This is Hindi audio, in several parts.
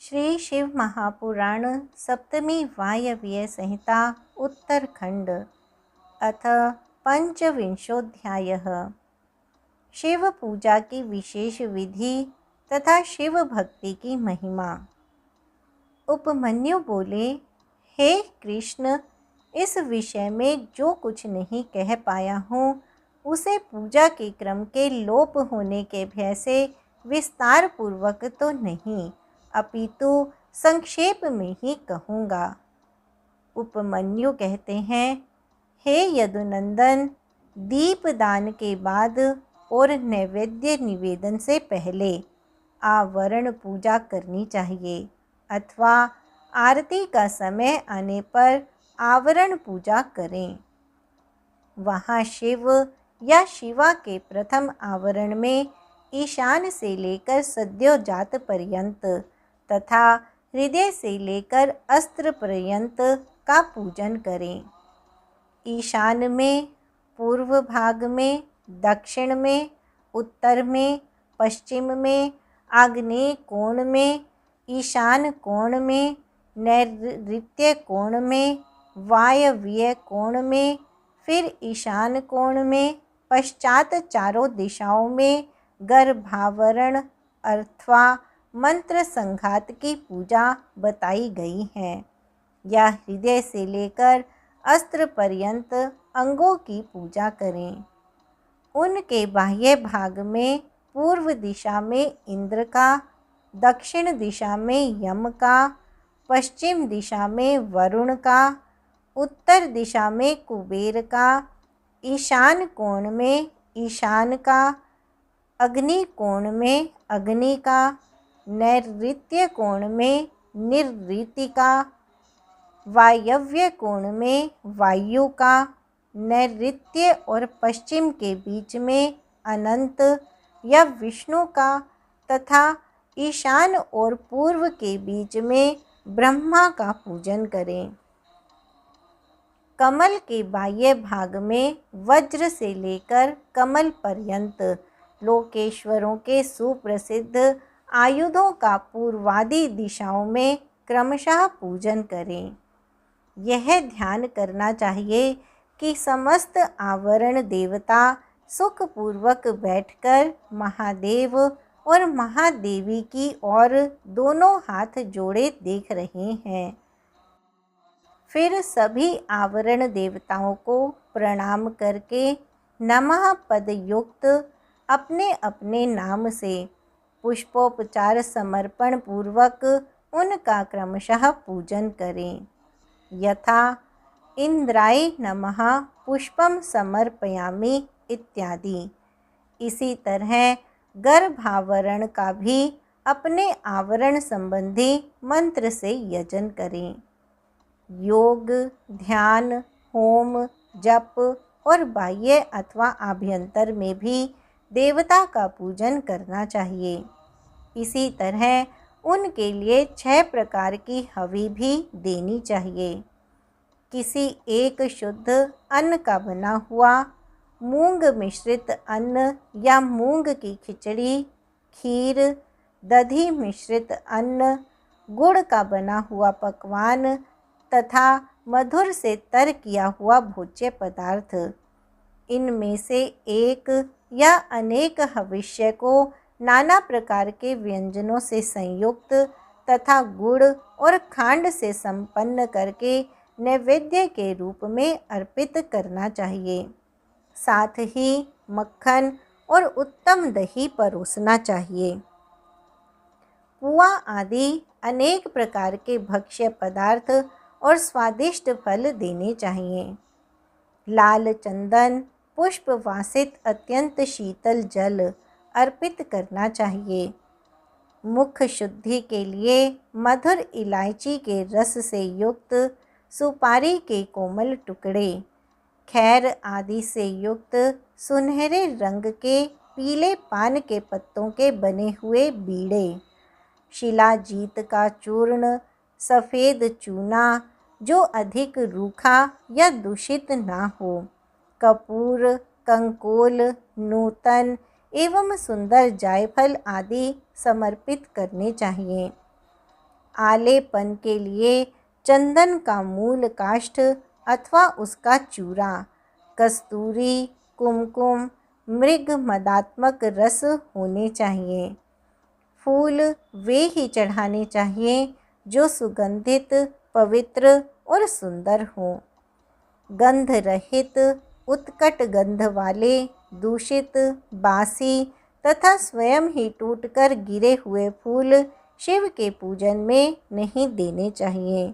श्री शिव महापुराण सप्तमी वायव्य संहिता उत्तरखंड अथ पंचविंशोऽध्यायः। शिव पूजा की विशेष विधि तथा शिव भक्ति की महिमा। उपमन्यु बोले, हे कृष्ण, इस विषय में जो कुछ नहीं कह पाया हूँ उसे पूजा के क्रम के लोप होने के भय से विस्तार पूर्वक तो नहीं अपितु संक्षेप में ही कहूँगा। उपमन्यु कहते हैं, हे यदुनंदन, दीपदान के बाद और नैवेद्य निवेदन से पहले आवरण पूजा करनी चाहिए अथवा आरती का समय आने पर आवरण पूजा करें। वहाँ शिव या शिवा के प्रथम आवरण में ईशान से लेकर सद्योजात पर्यंत तथा हृदय से लेकर अस्त्र पर्यंत का पूजन करें। ईशान में, पूर्व भाग में, दक्षिण में, उत्तर में, पश्चिम में, आग्नेय कोण में, ईशान कोण में, नैऋत्य कोण में, वायव्य कोण में, फिर ईशान कोण में, पश्चात चारों दिशाओं में गर्भावरण अथवा मंत्र संघात की पूजा बताई गई है। या हृदय से लेकर अस्त्र पर्यंत अंगों की पूजा करें। उनके बाह्य भाग में पूर्व दिशा में इंद्र का, दक्षिण दिशा में यम का, पश्चिम दिशा में वरुण का, उत्तर दिशा में कुबेर का, ईशान कोण में ईशान का, अग्नि कोण में अग्नि का, नैऋत्य कोण में निरृति का, वायव्य कोण में वायु का, नैऋत्य और पश्चिम के बीच में अनंत या विष्णु का तथा ईशान और पूर्व के बीच में ब्रह्मा का पूजन करें। कमल के बाह्य भाग में वज्र से लेकर कमल पर्यंत लोकेश्वरों के सुप्रसिद्ध आयुधों का पूर्वादि दिशाओं में क्रमशः पूजन करें। यह ध्यान करना चाहिए कि समस्त आवरण देवता सुखपूर्वक बैठकर महादेव और महादेवी की ओर दोनों हाथ जोड़े देख रहे हैं। फिर सभी आवरण देवताओं को प्रणाम करके नमः पद युक्त अपने अपने नाम से पुष्पोपचार समर्पण पूर्वक उनका क्रमशः पूजन करें। यथा इंद्राय नमः पुष्पम समर्पयामि इत्यादि। इसी तरह गर्भावरण का भी अपने आवरण संबंधी मंत्र से यजन करें। योग, ध्यान, होम, जप और बाह्य अथवा आभ्यंतर में भी देवता का पूजन करना चाहिए। इसी तरह उनके लिए 6 प्रकार की हवि भी देनी चाहिए। किसी एक शुद्ध अन्न का बना हुआ, मूंग मिश्रित अन्न या मूंग की खिचड़ी, खीर, दधी मिश्रित अन्न, गुड़ का बना हुआ पकवान तथा मधुर से तर किया हुआ भोज्य पदार्थ। इनमें से एक या अनेक हविष्य को नाना प्रकार के व्यंजनों से संयुक्त तथा गुड़ और खांड से संपन्न करके नैवेद्य के रूप में अर्पित करना चाहिए। साथ ही मक्खन और उत्तम दही परोसना चाहिए। पुआ आदि अनेक प्रकार के भक्ष्य पदार्थ और स्वादिष्ट फल देने चाहिए। लाल चंदन, पुष्प वासित अत्यंत शीतल जल अर्पित करना चाहिए। मुख शुद्धि के लिए मधुर इलायची के रस से युक्त सुपारी के कोमल टुकड़े, खैर आदि से युक्त सुनहरे रंग के पीले पान के पत्तों के बने हुए बीड़े, शिलाजीत का चूर्ण, सफ़ेद चूना जो अधिक रूखा या दूषित ना हो, कपूर, कंकोल, नूतन एवं सुंदर जायफल आदि समर्पित करने चाहिए। आलेपन के लिए चंदन का मूल काष्ठ अथवा उसका चूरा, कस्तूरी, कुमकुम, मृग मदात्मक रस होने चाहिए। फूल वे ही चढ़ाने चाहिए जो सुगंधित, पवित्र और सुंदर हों। गंध रहित, उत्कट गंध वाले, दूषित, बासी तथा स्वयं ही टूटकर गिरे हुए फूल शिव के पूजन में नहीं देने चाहिए।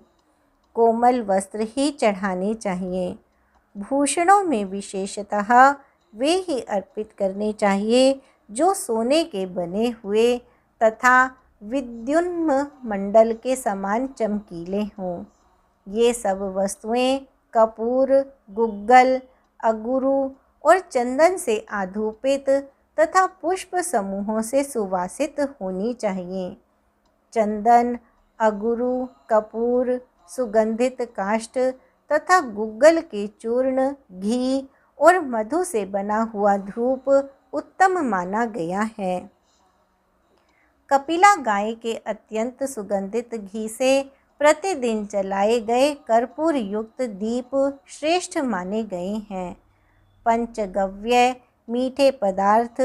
कोमल वस्त्र ही चढ़ाने चाहिए। भूषणों में विशेषतः वे ही अर्पित करने चाहिए जो सोने के बने हुए तथा विद्युन्म मंडल के समान चमकीले हों। ये सब वस्तुएं कपूर, गुग्गल, अगुरु और चंदन से आधूपित तथा पुष्प समूहों से सुवासित होनी चाहिए। चंदन, अगुरु, कपूर, सुगंधित काष्ठ तथा गुग्गल के चूर्ण, घी और मधु से बना हुआ धूप उत्तम माना गया है। कपिला गाय के अत्यंत सुगंधित घी से प्रतिदिन जलाए गए कर्पूर युक्त दीप श्रेष्ठ माने गए हैं। पंचगव्य, मीठे पदार्थ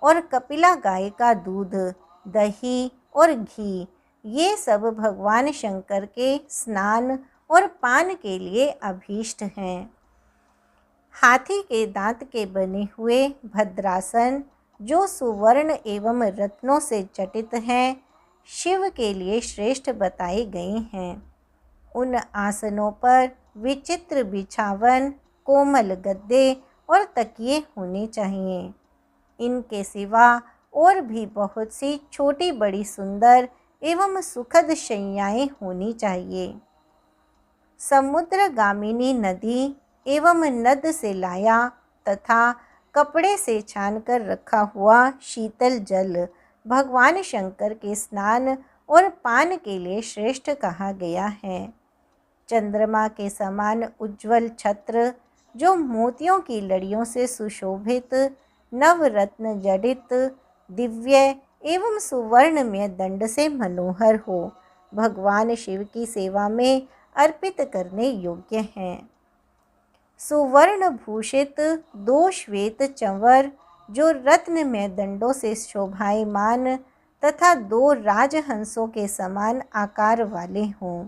और कपिला गाय का दूध, दही और घी ये सब भगवान शंकर के स्नान और पान के लिए अभीष्ट हैं। हाथी के दांत के बने हुए भद्रासन जो सुवर्ण एवं रत्नों से जटित हैं, शिव के लिए श्रेष्ठ बताए गए हैं। उन आसनों पर विचित्र बिछावन, कोमल गद्दे और तकिए होने चाहिए। इनके सिवा और भी बहुत सी छोटी बड़ी सुंदर एवं सुखद शैयाएं होनी चाहिए। समुद्रगामिनी नदी एवं नद से लाया तथा कपड़े से छानकर रखा हुआ शीतल जल भगवान शंकर के स्नान और पान के लिए श्रेष्ठ कहा गया है। चंद्रमा के समान उज्ज्वल छत्र जो मोतियों की लड़ियों से सुशोभित, नवरत्न जडित, दिव्य एवं सुवर्णमय दंड से मनोहर हो, भगवान शिव की सेवा में अर्पित करने योग्य हैं। सुवर्ण भूषित 2 श्वेत चंवर जो रत्नमय दंडों से शोभायमान तथा 2 राजहंसों के समान आकार वाले हों,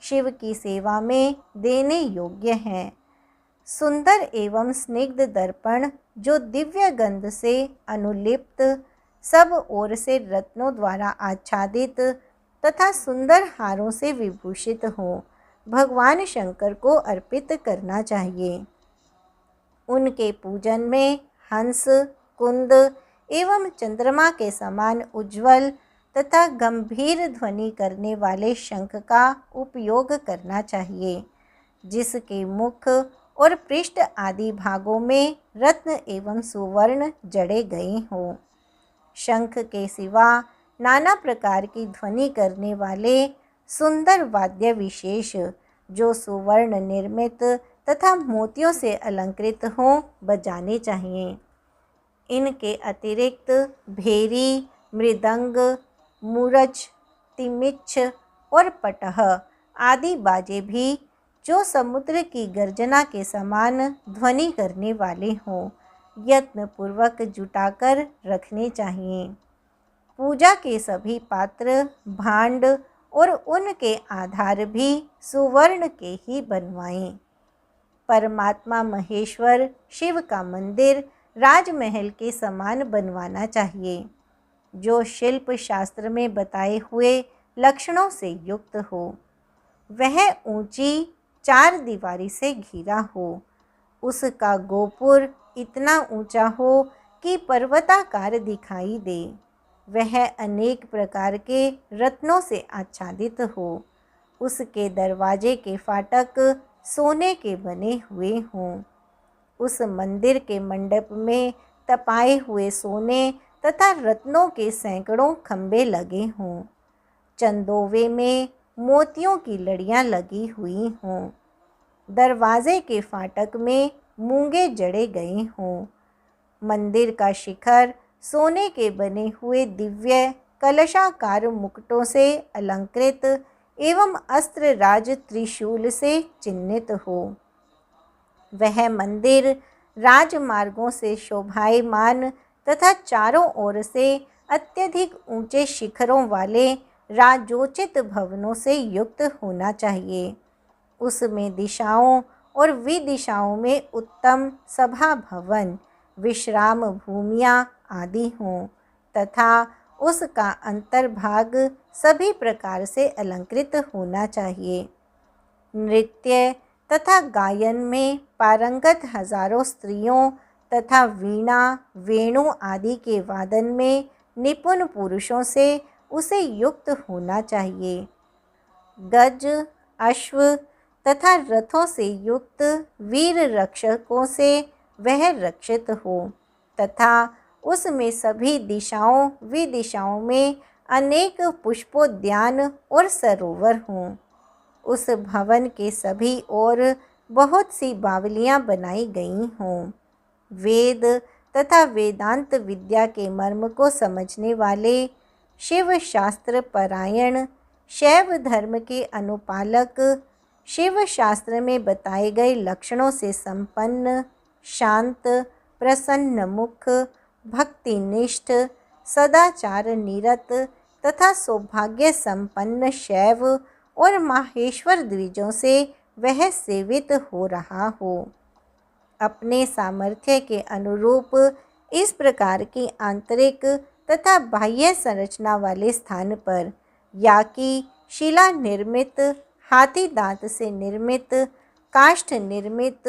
शिव की सेवा में देने योग्य हैं। सुंदर एवं स्निग्ध दर्पण जो दिव्य गंध से अनुलिप्त, सब ओर से रत्नों द्वारा आच्छादित तथा सुंदर हारों से विभूषित हों, भगवान शंकर को अर्पित करना चाहिए। उनके पूजन में हंस, कुंद एवं चंद्रमा के समान उज्ज्वल तथा गंभीर ध्वनि करने वाले शंख का उपयोग करना चाहिए, जिसके मुख और पृष्ठ आदि भागों में रत्न एवं सुवर्ण जड़े गए हों। शंख के सिवा नाना प्रकार की ध्वनि करने वाले सुंदर वाद्य विशेष जो सुवर्ण निर्मित तथा मोतियों से अलंकृत हों, बजाने चाहिए। इनके अतिरिक्त भेरी, मृदंग, मूरज, तिमिच्छ और पटह आदि बाजे भी जो समुद्र की गर्जना के समान ध्वनि करने वाले हों, यत्नपूर्वक जुटाकर रखने चाहिए। पूजा के सभी पात्र, भांड और उनके आधार भी सुवर्ण के ही बनवाएं। परमात्मा महेश्वर शिव का मंदिर राजमहल के समान बनवाना चाहिए, जो शिल्प शास्त्र में बताए हुए लक्षणों से युक्त हो। वह ऊंची 4 दीवारी से घिरा हो। उसका गोपुर इतना ऊंचा हो कि पर्वताकार दिखाई दे। वह अनेक प्रकार के रत्नों से आच्छादित हो। उसके दरवाजे के फाटक सोने के बने हुए हों। उस मंदिर के मंडप में तपाए हुए सोने तथा रत्नों के सैकड़ों खंभे लगे हों। चंदोवे में मोतियों की लड़ियां लगी हुई हों। दरवाजे के फाटक में मूंगे जड़े गए हों। मंदिर का शिखर सोने के बने हुए दिव्य कलशाकार मुकुटों से अलंकृत एवं अस्त्र राज त्रिशूल से चिन्हित हो। वह मंदिर राजमार्गों से शोभायमान तथा चारों ओर से अत्यधिक ऊंचे शिखरों वाले राजोचित भवनों से युक्त होना चाहिए। उसमें दिशाओं और विदिशाओं में उत्तम सभा भवन, विश्राम भूमियाँ आदि हों तथा उसका अंतर्भाग सभी प्रकार से अलंकृत होना चाहिए। नृत्य तथा गायन में पारंगत हजारों स्त्रियों तथा वीणा, वेणु आदि के वादन में निपुण पुरुषों से उसे युक्त होना चाहिए। गज, अश्व तथा रथों से युक्त वीर रक्षकों से वह रक्षित हो तथा उसमें सभी दिशाओं विदिशाओं में अनेक पुष्पोद्यान और सरोवर हों। उस भवन के सभी ओर बहुत सी बावलियाँ बनाई गई हों। वेद तथा वेदांत विद्या के मर्म को समझने वाले, शिव शास्त्र परायण, शैव धर्म के अनुपालक, शिव शास्त्र में बताए गए लक्षणों से संपन्न, शांत, प्रसन्न मुख, भक्तिनिष्ठ, सदाचार निरत तथा सौभाग्य संपन्न शैव और माहेश्वर द्विजों से वह सेवित हो रहा हो। अपने सामर्थ्य के अनुरूप इस प्रकार की आंतरिक तथा बाह्य संरचना वाले स्थान पर या कि शिला निर्मित, हाथी दांत से निर्मित, काष्ठ निर्मित,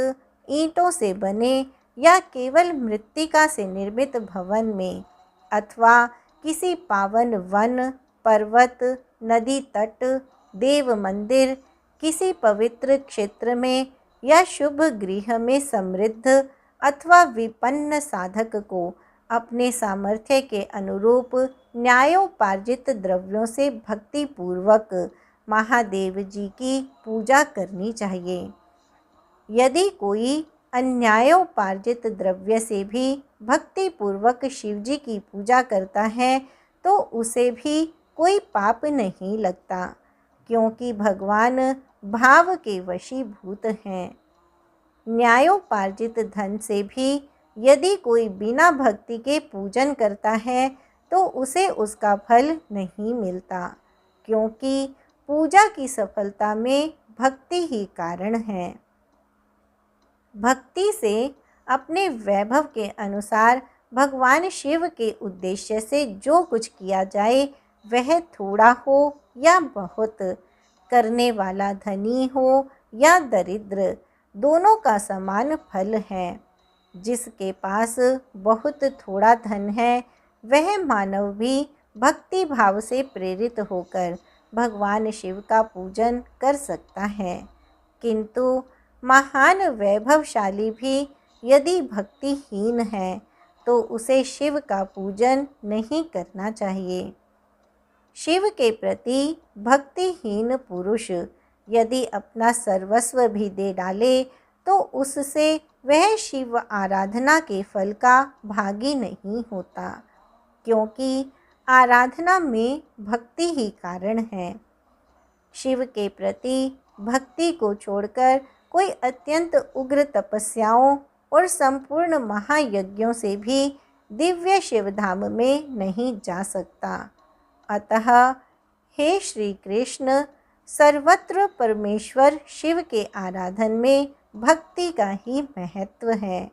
ईंटों से बने या केवल मृत्तिका से निर्मित भवन में अथवा किसी पावन वन, पर्वत, नदी तट, देव मंदिर, किसी पवित्र क्षेत्र में या शुभ गृह में समृद्ध अथवा विपन्न साधक को अपने सामर्थ्य के अनुरूप न्यायोपार्जित द्रव्यों से भक्ति पूर्वक महादेव जी की पूजा करनी चाहिए। यदि कोई अन्यायोपार्जित द्रव्य से भी भक्ति पूर्वक शिव जी की पूजा करता है तो उसे भी कोई पाप नहीं लगता, क्योंकि भगवान भाव के वशीभूत हैं। न्यायोपार्जित धन से भी यदि कोई बिना भक्ति के पूजन करता है तो उसे उसका फल नहीं मिलता, क्योंकि पूजा की सफलता में भक्ति ही कारण है। भक्ति से अपने वैभव के अनुसार भगवान शिव के उद्देश्य से जो कुछ किया जाए वह थोड़ा हो या बहुत, करने वाला धनी हो या दरिद्र, दोनों का समान फल है। जिसके पास बहुत थोड़ा धन है वह मानव भी भक्ति भाव से प्रेरित होकर भगवान शिव का पूजन कर सकता है, किंतु महान वैभवशाली भी यदि भक्तिहीन है तो उसे शिव का पूजन नहीं करना चाहिए। शिव के प्रति भक्तिहीन पुरुष यदि अपना सर्वस्व भी दे डाले तो उससे वह शिव आराधना के फल का भागी नहीं होता, क्योंकि आराधना में भक्ति ही कारण है। शिव के प्रति भक्ति को छोड़कर कोई अत्यंत उग्र तपस्याओं और संपूर्ण महायज्ञों से भी दिव्य शिवधाम में नहीं जा सकता। अतः हे श्री कृष्ण, सर्वत्र परमेश्वर शिव के आराधन में भक्ति का ही महत्व है।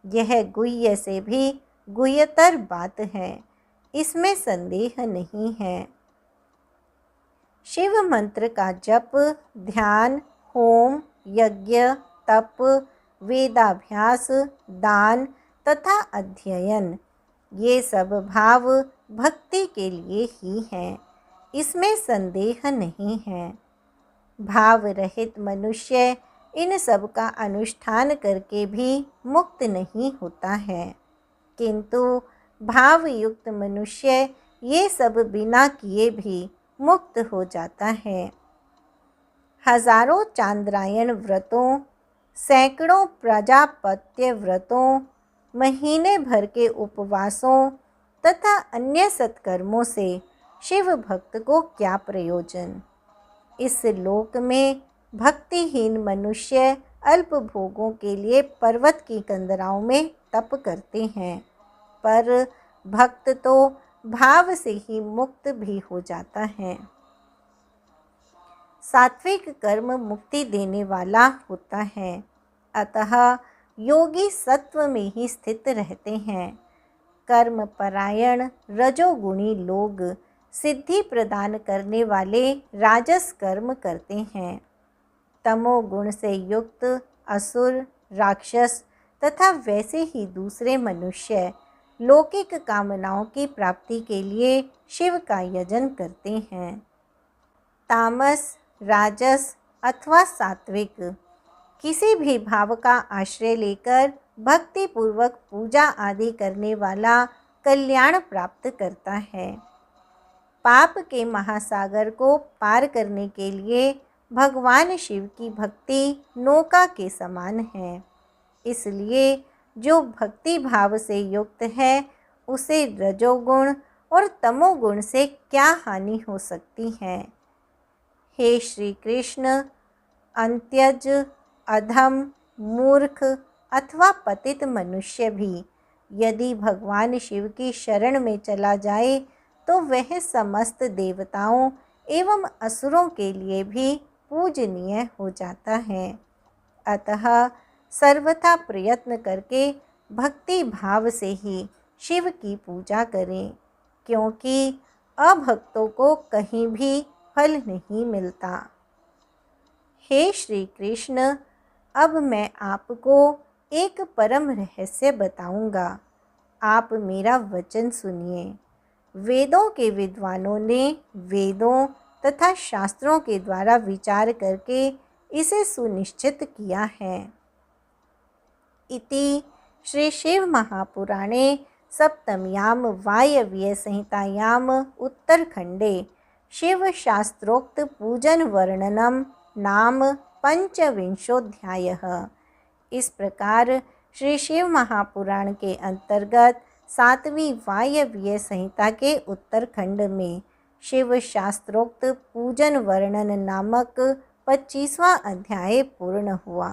यह गुह्य से भी गुह्यतर बात है, इसमें संदेह नहीं है। शिव मंत्र का जप, ध्यान, होम, यज्ञ, तप, वेदाभ्यास, दान तथा अध्ययन, ये सब भाव भक्ति के लिए ही हैं, इसमें संदेह नहीं है। भाव रहित मनुष्य इन सब का अनुष्ठान करके भी मुक्त नहीं होता है, किंतु भाव युक्त मनुष्य ये सब बिना किए भी मुक्त हो जाता है। हजारों चांद्रायण व्रतों, सैकड़ों प्रजापत्य व्रतों, महीने भर के उपवासों तथा अन्य सत्कर्मों से शिव भक्त को क्या प्रयोजन। इस लोक में भक्तिहीन मनुष्य अल्प भोगों के लिए पर्वत की कंदराओं में तप करते हैं, पर भक्त तो भाव से ही मुक्त भी हो जाता है। सात्विक कर्म मुक्ति देने वाला होता है, अतः योगी सत्व में ही स्थित रहते हैं। कर्म परायण रजोगुणी लोग सिद्धि प्रदान करने वाले राजस कर्म करते हैं। तमोगुण से युक्त असुर, राक्षस तथा वैसे ही दूसरे मनुष्य लौकिक कामनाओं की प्राप्ति के लिए शिव का यजन करते हैं। तामस, राजस अथवा सात्विक किसी भी भाव का आश्रय लेकर भक्ति पूर्वक पूजा आदि करने वाला कल्याण प्राप्त करता है। पाप के महासागर को पार करने के लिए भगवान शिव की भक्ति नौका के समान है। इसलिए जो भक्ति भाव से युक्त है उसे रजोगुण और तमोगुण से क्या हानि हो सकती है। हे श्री कृष्ण, अंत्यज, अधम, मूर्ख अथवा पतित मनुष्य भी यदि भगवान शिव की शरण में चला जाए तो वह समस्त देवताओं एवं असुरों के लिए भी पूजनीय हो जाता है। अतः सर्वथा प्रयत्न करके भक्ति भाव से ही शिव की पूजा करें, क्योंकि अभक्तों को कहीं भी फल नहीं मिलता। हे श्री कृष्ण, अब मैं आपको एक परम रहस्य बताऊंगा, आप मेरा वचन सुनिए। वेदों के विद्वानों ने वेदों तथा शास्त्रों के द्वारा विचार करके इसे सुनिश्चित किया है। इति श्री शिव महापुराणे सप्तम्यां वायव्य संहितायाम उत्तरखंडे शिव शास्त्रोक्त पूजन वर्णनम नाम पंचविंशोऽध्यायः। इस प्रकार श्री शिव महापुराण के अंतर्गत 7वीं वायव्य संहिता के उत्तरखंड में शिव शास्त्रोक्त पूजन वर्णन नामक 25वां अध्याय पूर्ण हुआ।